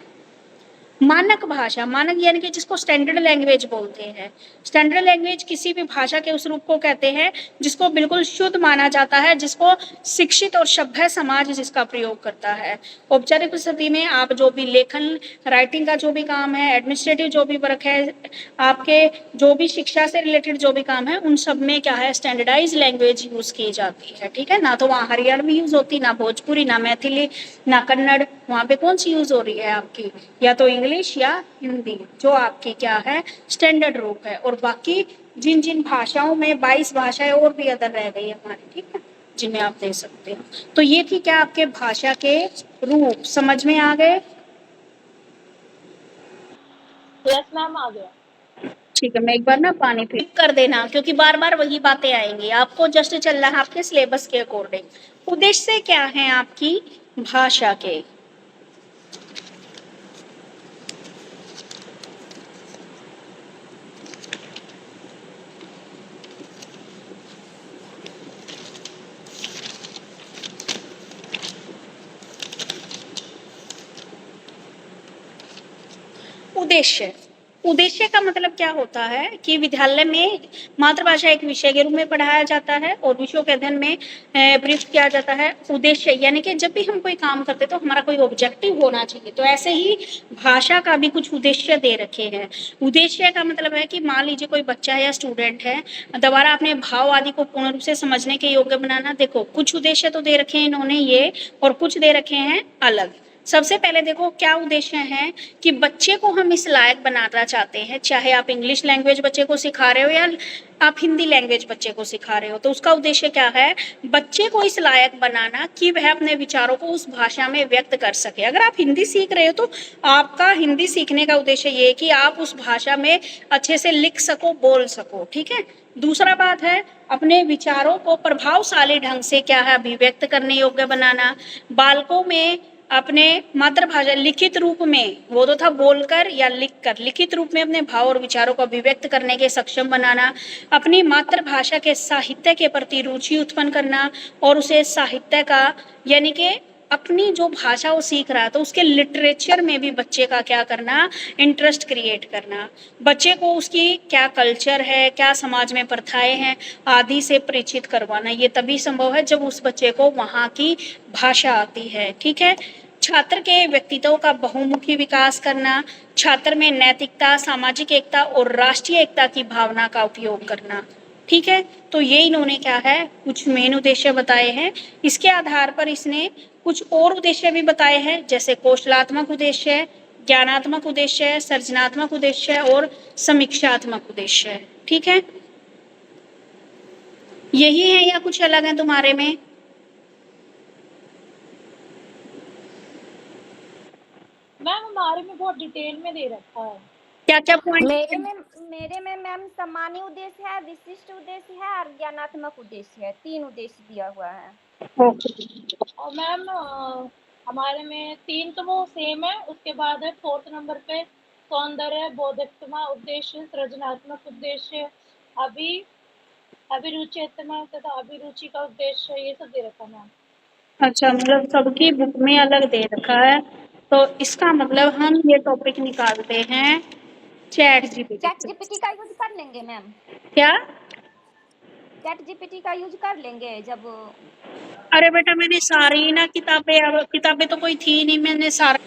मानक भाषा, मानक यानी कि जिसको स्टैंडर्ड लैंग्वेज बोलते हैं। स्टैंडर्ड लैंग्वेज किसी भी भाषा के उस रूप को कहते हैं जिसको बिल्कुल शुद्ध माना जाता है, जिसको शिक्षित और सभ्य समाज जिसका प्रयोग करता है। औपचारिक स्थिति में आप जो भी लेखन राइटिंग का जो भी काम है, एडमिनिस्ट्रेटिव जो भी वर्क है, आपके जो भी शिक्षा से रिलेटेड जो भी काम है, उन सब में क्या है, स्टैंडर्डाइज लैंग्वेज यूज की जाती है। ठीक है ना, तो वहाँ हरियाणवी यूज होती, ना भोजपुरी, ना मैथिली, ना कन्नड़। वहाँ पे कौन सी यूज हो रही है आपकी, या तो इंग्लिश या हिंदी, जो आपकी क्या है, स्टैंडर्ड रूप है। और बाकी जिन जिन भाषाओं में 22 भाषाएं और भी अदर रह गई हमारी, ठीक है, जिन्हें आप दे सकते हो। तो ये थी क्या आपके भाषा के रूप, समझ में आ गए? यस मैम, आ गया। ठीक है, मैं एक बार ना पानी पी कर देना, क्योंकि बार बार वही बातें आएंगी, आपको जस्ट चलना है आपके सिलेबस के अकॉर्डिंग। उद्देश्य क्या है आपकी भाषा के? उद्देश्य, उद्देश्य का मतलब क्या होता है कि विद्यालय में मातृभाषा एक विषय के रूप में पढ़ाया जाता है और विषयों के अध्ययन में प्रयुक्त किया जाता है। उद्देश्य यानी कि जब भी हम कोई काम करते तो हमारा कोई ऑब्जेक्टिव होना चाहिए, तो ऐसे ही भाषा का भी कुछ उद्देश्य दे रखे हैं। उद्देश्य का मतलब है कि मान लीजिए कोई बच्चा है या स्टूडेंट है, दोबारा अपने भाव आदि को पूर्ण रूप से समझने के योग्य बनाना। देखो, कुछ उद्देश्य तो दे रखे हैं इन्होंने ये, और कुछ दे रखे हैं अलग। सबसे पहले देखो क्या उद्देश्य है कि बच्चे को हम इस लायक बनाना चाहते हैं, चाहे आप इंग्लिश लैंग्वेज बच्चे को सिखा रहे हो या आप हिंदी लैंग्वेज बच्चे को सिखा रहे हो, तो उसका उद्देश्य क्या है, बच्चे को इस लायक बनाना कि वह अपने विचारों को उस भाषा में व्यक्त कर सके। अगर आप हिंदी सीख रहे हो तो आपका हिंदी सीखने का उद्देश्य ये है कि आप उस भाषा में अच्छे से लिख सको, बोल सको। ठीक है, दूसरा बात है अपने विचारों को प्रभावशाली ढंग से क्या है, अभिव्यक्त करने योग्य बनाना। बालकों में अपने मातृभाषा लिखित रूप में, वो तो था बोलकर या लिखकर, लिखित रूप में अपने भाव और विचारों को अभिव्यक्त करने के सक्षम बनाना। अपनी मातृभाषा के साहित्य के प्रति रुचि उत्पन्न करना और उसे साहित्य का यानी कि अपनी जो भाषा वो सीख रहा है तो उसके लिटरेचर में भी बच्चे का क्या करना, इंटरेस्ट क्रिएट करना। बच्चे को उसकी क्या कल्चर है, क्या समाज में प्रथाएं हैं आदि से परिचित करवाना। ये तभी संभव है जब उस बच्चे को वहाँ की भाषा आती है। ठीक है, छात्र के व्यक्तित्व का बहुमुखी विकास करना, छात्र में नैतिकता, सामाजिक एकता और राष्ट्रीय एकता की भावना का उपयोग करना। ठीक है, तो ये इन्होंने क्या है, कुछ मेन उद्देश्य बताए हैं। इसके आधार पर इसने कुछ और उद्देश्य भी बताए हैं, जैसे कौशलात्मक उद्देश्य, ज्ञानात्मक उद्देश्य, सृजनात्मक उद्देश्य और समीक्षात्मक उद्देश्य। ठीक है, यही है या कुछ अलग है तुम्हारे में? मैम हमारे में बहुत डिटेल में दे रखा है। क्या क्या पॉइंट? मेरे में मैम सम्मानीय उद्देश्य है, विशिष्ट उद्देश्य है और ज्ञानात्मक उद्देश्य है। 3 उद्देश्य दिया हुआ है। और मैम हमारे में 3 तो वो सेम है, उसके बाद है 4th नंबर पे सौंदर्य, बोधकत्मक उद्देश्य, सृजनात्मक उद्देश्य, अभिरुचित्मक तथा अभिरुचि का उद्देश्य, ये सब दे रखा है मैम। अच्छा, मतलब सबकी बुक में अलग दे रखा है, तो इसका मतलब हम ये टॉपिक निकालते हैं चैट जीपीटी का यूज कर लेंगे मैम? क्या चैट जीपीटी का यूज कर लेंगे जब? अरे बेटा मैंने सारी ना किताबें तो कोई थी नहीं, मैंने सारा।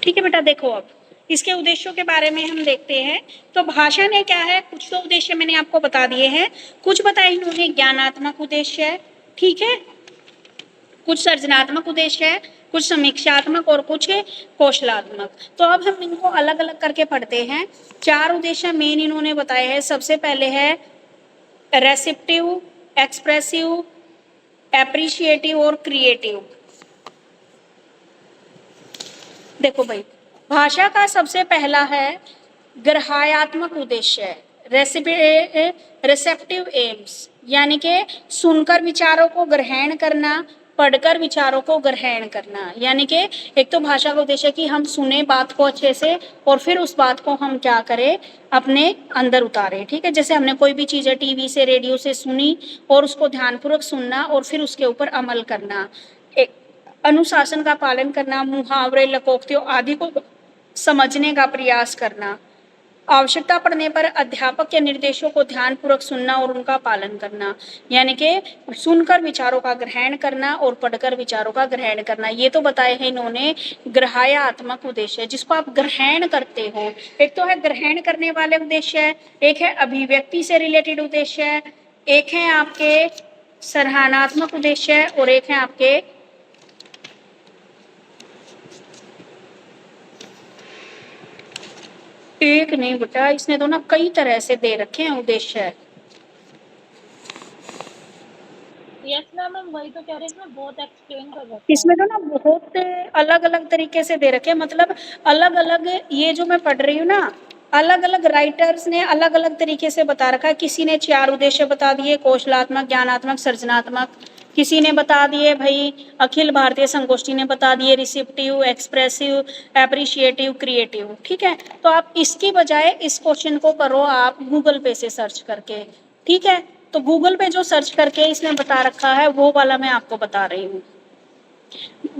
ठीक है बेटा, देखो अब इसके उद्देश्यों के बारे में हम देखते हैं। तो भाषा ने क्या है, कुछ तो उद्देश्य मैंने आपको बता दिए हैं, कुछ बताए इन्होंने ज्ञानात्मक उद्देश्य, ठीक है, कुछ सृजनात्मक उद्देश्य है, कुछ समीक्षात्मक और कुछ कौशलात्मक। तो अब हम इनको अलग अलग करके पढ़ते हैं। 4 उद्देश्य मेन इन्होंने बताए हैं। सबसे पहले है रेसिप्टिव, एक्सप्रेसिव, एप्रिशिएटिव और क्रिएटिव। देखो भाई, भाषा का सबसे पहला है ग्रहायात्मक उद्देश्य, रिसेप्टिव एम्स, यानी कि सुनकर विचारों को ग्रहण करना, पढ़कर विचारों को ग्रहण करना। यानी कि एक तो भाषा का उद्देश्य कि हम सुने बात को अच्छे से और फिर उस बात को हम क्या करें, अपने अंदर उतारे। ठीक है, जैसे हमने कोई भी चीज़ टीवी से, रेडियो से सुनी और उसको ध्यानपूर्वक सुनना और फिर उसके ऊपर अमल करना। अनुशासन का पालन करना, मुहावरे, लोकोक्तियों आदि को समझने का प्रयास करना, आवश्यकता पड़ने पर अध्यापक के निर्देशों को ध्यानपूर्वक सुनना और उनका पालन करना, यानी कि सुनकर विचारों का ग्रहण करना और पढ़कर विचारों का ग्रहण करना। ये तो बताए हैं इन्होंने ग्रहायात्मक उद्देश्य, जिसको आप ग्रहण करते हो। एक तो है ग्रहण करने वाले उद्देश्य, एक है अभिव्यक्ति से रिलेटेड उद्देश्य, एक है आपके सराहनात्मक उद्देश्य और एक है आपके एक नहीं बेटा, इसने तो ना कई तरह से दे रखे हैं उद्देश्य। यस मैम, हम वही तो कह रहे हैं, इसमें बहुत एक्सप्लेन कर रखा है। इसमें तो ना बहुत अलग अलग तरीके से दे रखे हैं, मतलब अलग अलग, ये जो मैं पढ़ रही हूँ ना, अलग अलग राइटर्स ने अलग अलग तरीके से बता रखा है। किसी ने 4 उद्देश्य बता दिए, कौशलात्मक, ज्ञानात्मक, सृजनात्मक। किसी ने बता दिए भाई, अखिल भारतीय संगोष्ठी ने बता दिए रिसिप्टिव, एक्सप्रेसिव, एप्रिशिएटिव, क्रिएटिव। ठीक है, तो आप इसकी बजाय इस क्वेश्चन को करो आप गूगल पे से सर्च करके। ठीक है, तो गूगल पे जो सर्च करके इसने बता रखा है वो वाला मैं आपको बता रही हूँ।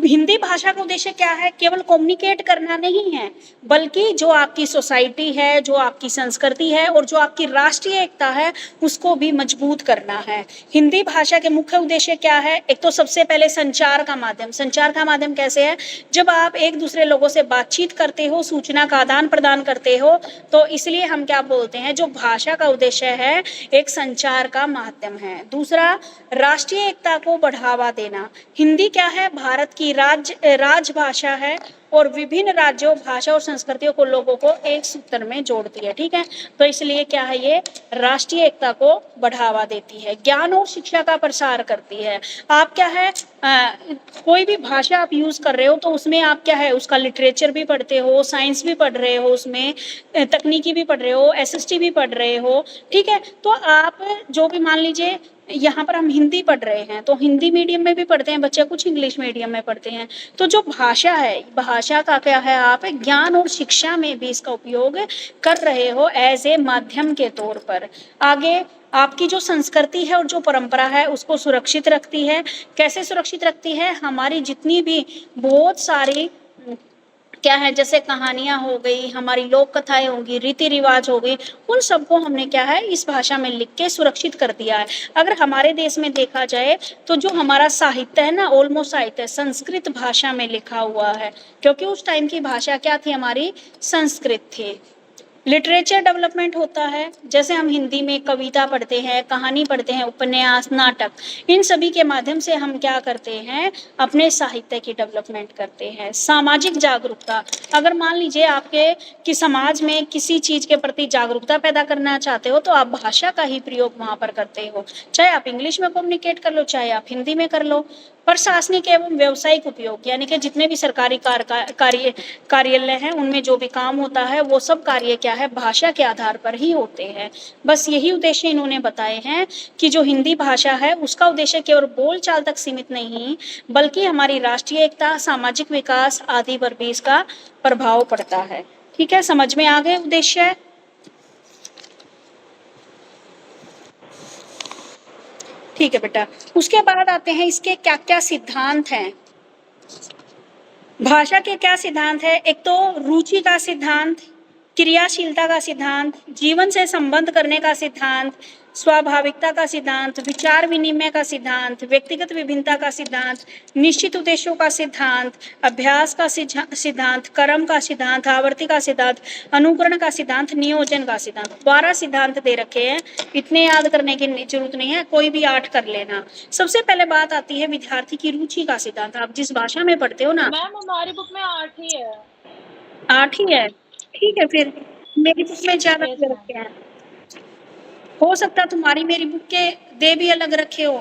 हिंदी भाषा का उद्देश्य क्या है? केवल कम्युनिकेट करना नहीं है, बल्कि जो आपकी सोसाइटी है, जो आपकी संस्कृति है और जो आपकी राष्ट्रीय एकता है, उसको भी मजबूत करना है। हिंदी भाषा के मुख्य उद्देश्य क्या है? एक तो सबसे पहले संचार का माध्यम। संचार का माध्यम कैसे है? जब आप एक दूसरे लोगों से बातचीत करते हो, सूचना का आदान प्रदान करते हो, तो इसलिए हम क्या बोलते हैं, जो भाषा का उद्देश्य है एक संचार का माध्यम है। दूसरा, राष्ट्रीय एकता को बढ़ावा देना। हिंदी क्या है? भारत की राजभाषा है और विभिन्न राज्यों, भाषा और संस्कृतियों को, लोगों को एक सूत्र में जोड़ती है। ठीक है, तो इसलिए क्या है, ये राष्ट्रीय एकता को बढ़ावा देती है। ज्ञान और शिक्षा का प्रसार करती है। आप क्या है, कोई भी भाषा आप यूज कर रहे हो तो उसमें आप क्या है, उसका लिटरेचर भी पढ़ते हो, साइंस भी पढ़ रहे हो, उसमें तकनीकी भी पढ़ रहे हो, एसएसटी भी पढ़ रहे हो। ठीक है, तो आप जो भी मान लीजिए यहाँ पर हम हिंदी पढ़ रहे हैं तो हिंदी मीडियम में भी पढ़ते हैं बच्चे, कुछ इंग्लिश मीडियम में पढ़ते हैं। तो जो भाषा है, भाषा का क्या है, आप ज्ञान और शिक्षा में भी इसका उपयोग कर रहे हो एज ए माध्यम के तौर पर। आगे आपकी जो संस्कृति है और जो परंपरा है उसको सुरक्षित रखती है। कैसे सुरक्षित रखती है? हमारी जितनी भी बहुत सारी क्या है, जैसे कहानियां हो गई, हमारी लोक कथाएं होंगी, रीति रिवाज हो गई, उन सबको हमने क्या है इस भाषा में लिख के सुरक्षित कर दिया है। अगर हमारे देश में देखा जाए तो जो हमारा साहित्य है ना, ऑलमोस्ट साहित्य संस्कृत भाषा में लिखा हुआ है, क्योंकि उस टाइम की भाषा क्या थी, हमारी संस्कृत थी। लिटरेचर डेवलपमेंट होता है, जैसे हम हिंदी में कविता पढ़ते हैं, कहानी पढ़ते हैं, उपन्यास, नाटक, इन सभी के माध्यम से हम क्या करते हैं, अपने साहित्य की डेवलपमेंट करते हैं। सामाजिक जागरूकता, अगर मान लीजिए आपके कि समाज में किसी चीज के प्रति जागरूकता पैदा करना चाहते हो तो आप भाषा का ही प्रयोग वहां पर करते हो, चाहे आप इंग्लिश में कम्युनिकेट कर लो, चाहे आप हिंदी में कर लो। प्रशासनिक एवं व्यवसायिक उपयोग, यानी कि जितने भी सरकारी कार्यालय हैं उनमें जो भी काम होता है वो सब कार्य क्या है, भाषा के आधार पर ही होते हैं। बस यही उद्देश्य इन्होंने बताए हैं कि जो हिंदी भाषा है उसका उद्देश्य केवल बोलचाल तक सीमित नहीं, बल्कि हमारी राष्ट्रीय एकता, सामाजिक विकास आदि पर भी इसका प्रभाव पड़ता है। ठीक है, समझ में आ गए उद्देश्य? ठीक है बेटा, उसके बाद आते हैं इसके क्या क्या सिद्धांत हैं। भाषा के क्या सिद्धांत है? एक तो रुचि का सिद्धांत, क्रियाशीलता का सिद्धांत, जीवन से संबंध करने का सिद्धांत, स्वाभाविकता का सिद्धांत, विचार विनिमय का सिद्धांत, व्यक्तिगत विभिन्नता का सिद्धांत, निश्चित उद्देश्यों का सिद्धांत, अभ्यास का सिद्धांत, कर्म का सिद्धांत, आवर्ती का सिद्धांत, अनुकरण का सिद्धांत, नियोजन का सिद्धांत। 12 सिद्धांत दे रखे हैं, इतने याद करने की जरूरत नहीं है, कोई भी 8 कर लेना। सबसे पहले बात आती है विद्यार्थी की रुचि का सिद्धांत। आप जिस भाषा में पढ़ते हो ना, मैम हमारी बुक में 8 ही है। 8 ही है? ठीक है, फिर मेरी बुक में ज्यादा Yes, दे रखे हैं, हो सकता है तुम्हारी मेरी बुक के दे भी अलग रखे हो।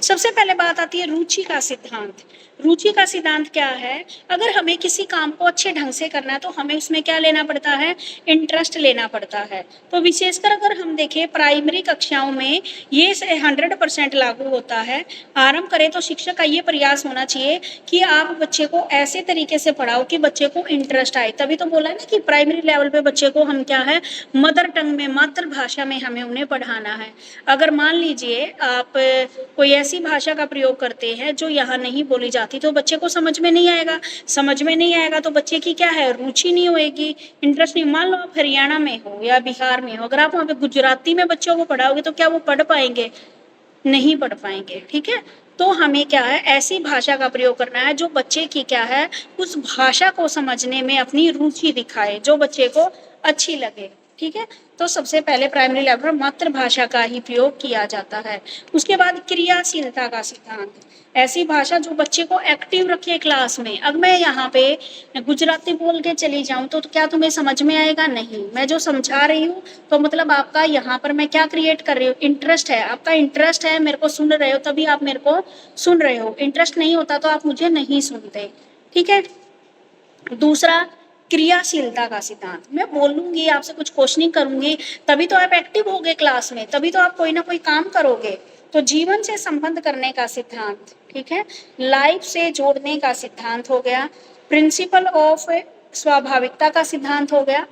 सबसे पहले बात आती है रुचि का सिद्धांत। रुचि का सिद्धांत क्या है? अगर हमें किसी काम को अच्छे ढंग से करना है तो हमें उसमें क्या लेना पड़ता है? इंटरेस्ट लेना पड़ता है। तो विशेषकर अगर हम देखें प्राइमरी कक्षाओं में ये 100% लागू होता है। आरंभ करें तो शिक्षक का ये प्रयास होना चाहिए कि आप बच्चे को ऐसे तरीके से पढ़ाओ कि बच्चे को इंटरेस्ट आए। तभी तो बोला है ना कि प्राइमरी लेवल पे बच्चे को हम क्या है, मदर टंग में, मातृभाषा में हमें उन्हें पढ़ाना है। अगर मान लीजिए आप कोई ऐसी भाषा का प्रयोग करते हैं जो यहाँ नहीं बोली जाती तो बच्चे को समझ में नहीं आएगा। समझ में नहीं आएगा तो बच्चे की क्या है, रुचि नहीं होएगी, इंटरेस्ट नहीं। मान लो आप हरियाणा में हो या बिहार में हो, अगर आप वहाँ पे गुजराती में बच्चों को पढ़ाओगे तो क्या वो पढ़ पाएंगे? नहीं पढ़ पाएंगे। ठीक है, तो हमें क्या है, ऐसी भाषा का प्रयोग करना है जो बच्चे की क्या है, उस भाषा को समझने में अपनी रुचि दिखाए, जो बच्चे को अच्छी लगे। ठीक है, तो सबसे पहले प्राइमरी लेवल पर मातृभाषा का ही प्रयोग किया जाता है। उसके बाद क्रियाशीलता का सिद्धांत, ऐसी भाषा जो बच्चे को एक्टिव रखे क्लास में। अब मैं यहाँ पे गुजराती बोल के चली जाऊं तो क्या तुम्हें समझ में आएगा? नहीं। मैं जो समझा रही हूँ तो मतलब आपका यहाँ पर मैं क्या क्रिएट कर रही हूँ, इंटरेस्ट है। आपका इंटरेस्ट है, मेरे को सुन रहे हो तभी आप मेरे को सुन रहे हो। इंटरेस्ट नहीं होता तो आप मुझे नहीं सुनते। ठीक है, दूसरा क्रियाशीलता का सिद्धांत, मैं बोलूंगी आपसे, कुछ क्वेश्चनिंग करूंगी तभी तो आप एक्टिव होगे क्लास में, तभी तो आप कोई ना कोई काम करोगे। तो जीवन से संबंध करने का सिद्धांत, ठीक है, लाइफ से जोड़ने का सिद्धांत हो गया, प्रिंसिपल ऑफ स्वाभाविकता का सिद्धांत हो गया,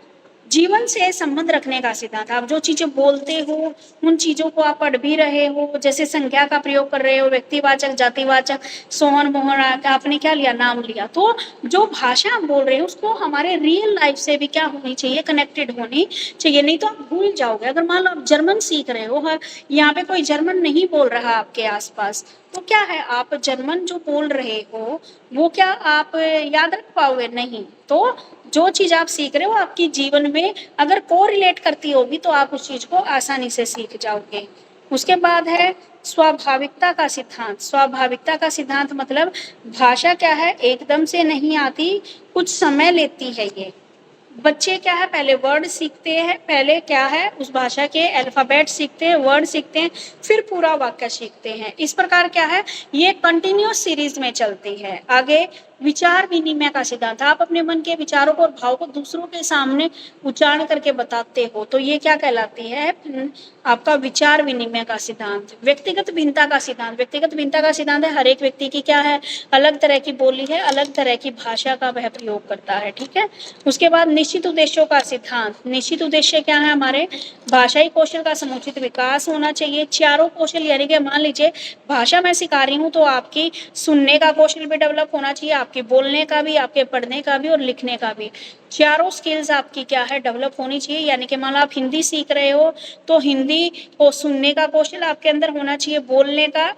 जीवन से संबंध रखने का सिद्धांत। आप जो चीजें बोलते हो उन चीजों को आप पढ़ भी रहे हो, जैसे संज्ञा का प्रयोग कर रहे हो, व्यक्तिवाचक, जातिवाचक, सोहन मोहन, आपने क्या लिया, नाम लिया। तो जो भाषा आप बोल रहे हो उसको हमारे रियल लाइफ से भी क्या होनी चाहिए, कनेक्टेड होनी चाहिए, नहीं तो आप भूल जाओगे। अगर मान लो आप जर्मन सीख रहे हो, हाँ, यहाँ पे कोई जर्मन नहीं बोल रहा आपके आसपास, तो क्या है, आप जर्मन जो बोल रहे हो वो क्या आप याद रख पाओगे? नहीं। तो जो चीज आप सीख रहे हो आपकी जीवन में अगर कोरिलेट करती होगी तो आप उस चीज को आसानी से सीख जाओगे। उसके बाद है स्वाभाविकता का सिद्धांत। स्वाभाविकता का सिद्धांत मतलब भाषा क्या है, एकदम से नहीं आती, कुछ समय लेती है। ये बच्चे क्या है, पहले वर्ड सीखते हैं, पहले क्या है उस भाषा के अल्फाबेट सीखते हैं, वर्ड सीखते हैं, फिर पूरा वाक्य सीखते हैं। इस प्रकार क्या है, ये कंटिन्यूअस सीरीज में चलती है। आगे विचार विनिमय का सिद्धांत, आप अपने मन के विचारों को और भाव को दूसरों के सामने उच्चारण करके बताते हो तो ये क्या कहलाती है, आपका विचार विनिमय का सिद्धांत। व्यक्तिगत भिन्नता का सिद्धांत, व्यक्तिगत भिन्नता का सिद्धांत है हर एक व्यक्ति की क्या है, अलग तरह की बोली है, अलग तरह की भाषा का वह प्रयोग करता है। ठीक है, उसके बाद निश्चित उद्देश्यों का सिद्धांत। निश्चित उद्देश्य क्या है, हमारे भाषाई कौशल का समुचित विकास होना चाहिए। चारों कौशल, यानी कि मान लीजिए भाषा मैं सिखा रही हूँ तो आपकी सुनने का कौशल भी डेवलप होना चाहिए, आपके बोलने का भी, आपके पढ़ने का भी और लिखने का भी। चारों स्किल्स आपकी क्या है, डेवलप होनी चाहिए। यानी कि मान लो आप हिंदी सीख रहे हो तो हिंदी को सुनने का कौशल आपके अंदर होना चाहिए, बोलने का,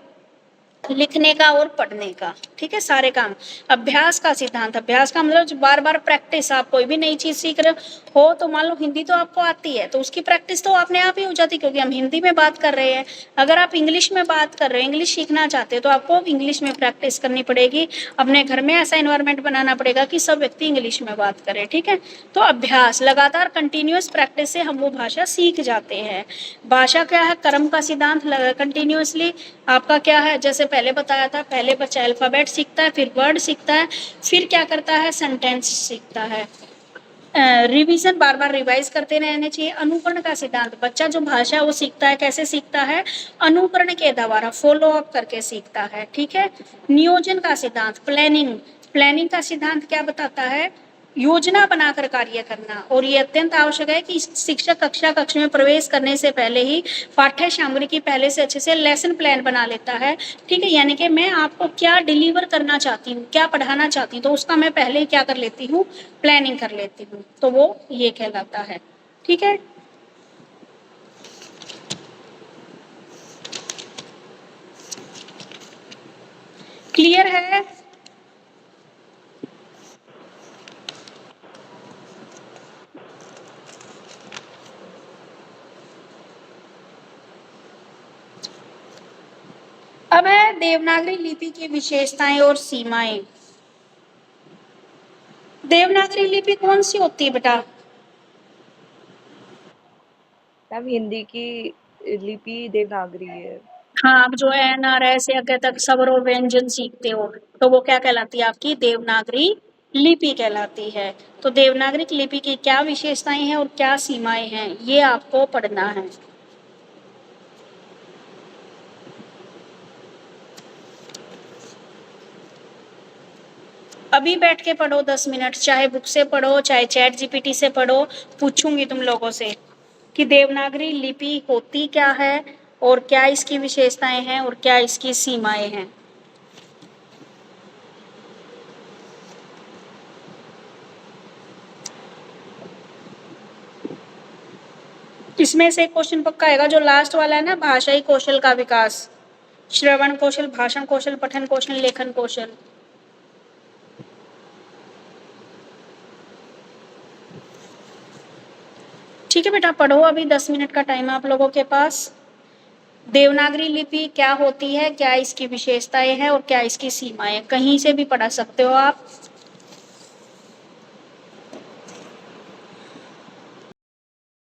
लिखने का और पढ़ने का। ठीक है, सारे काम। अभ्यास का सिद्धांत, अभ्यास का मतलब बार बार प्रैक्टिस। आप कोई भी नई चीज सीख रहे हो तो मान लो हिंदी तो आपको आती है तो उसकी प्रैक्टिस तो अपने आप ही हो जाती है, क्योंकि हम हिंदी में बात कर रहे हैं। अगर आप इंग्लिश में बात कर रहे हो, इंग्लिश सीखना चाहते हो तो आपको इंग्लिश में प्रैक्टिस करनी पड़ेगी। अपने घर में ऐसा इन्वायरमेंट बनाना पड़ेगा कि सब व्यक्ति इंग्लिश में बात करें। ठीक है, तो अभ्यास, लगातार कंटिन्यूअस प्रैक्टिस से हम वो भाषा सीख जाते हैं। भाषा क्या है, कर्म का सिद्धांत, कंटिन्यूअसली आपका क्या है, जैसे पहले बताया था, पहले बच्चा अल्फाबेट सीखता है, फिर वर्ड सीखता है, फिर क्या करता है, सेंटेंस सीखता है। रिवीजन, बार बार रिवाइज करते रहने चाहिए। अनुकरण का सिद्धांत, बच्चा जो भाषा है वो सीखता है, कैसे सीखता है, अनुकरण के द्वारा, फॉलो अप करके सीखता है। ठीक है, नियोजन का सिद्धांत, प्लानिंग। प्लानिंग का सिद्धांत क्या बताता है, योजना बनाकर कार्य करना। और ये अत्यंत आवश्यक है कि शिक्षक कक्ष में प्रवेश करने से पहले ही पाठ्य सामग्री की पहले से अच्छे से लेसन प्लान बना लेता है। ठीक है, यानी कि मैं आपको क्या डिलीवर करना चाहती हूँ, क्या पढ़ाना चाहती हूँ, तो उसका मैं पहले ही क्या कर लेती हूँ, प्लानिंग कर लेती हूँ, तो वो ये कहलाता है। ठीक है, क्लियर है? अब है देवनागरी लिपि की विशेषताएं और सीमाएं। देवनागरी लिपि कौन सी होती है बेटा? मैम हिंदी की लिपि देवनागरी है। हाँ, आप जो एन आर एस या के तक स्वरों व्यंजन सीखते हो तो वो क्या कहलाती है? आपकी देवनागरी लिपि कहलाती है। तो देवनागरी लिपि की क्या विशेषताएं हैं और क्या सीमाएं हैं, ये आपको पढ़ना है। अभी बैठ के पढ़ो 10 मिनट, चाहे बुक से पढ़ो चाहे चैट जीपीटी से पढ़ो। पूछूंगी तुम लोगों से कि देवनागरी लिपि होती क्या है और क्या इसकी विशेषताएं हैं और क्या इसकी सीमाएं हैं। इसमें से क्वेश्चन पक्का आएगा, जो लास्ट वाला है ना, भाषाई कौशल का विकास, श्रवण कौशल, भाषण कौशल, पठन कौशल, लेखन कौशल। ठीक है बेटा, पढ़ो, अभी 10 मिनट का टाइम है आप लोगों के पास। देवनागरी लिपि क्या होती है, क्या इसकी विशेषताएं हैं और क्या इसकी सीमाएं, कहीं से भी पढ़ा सकते हो आप।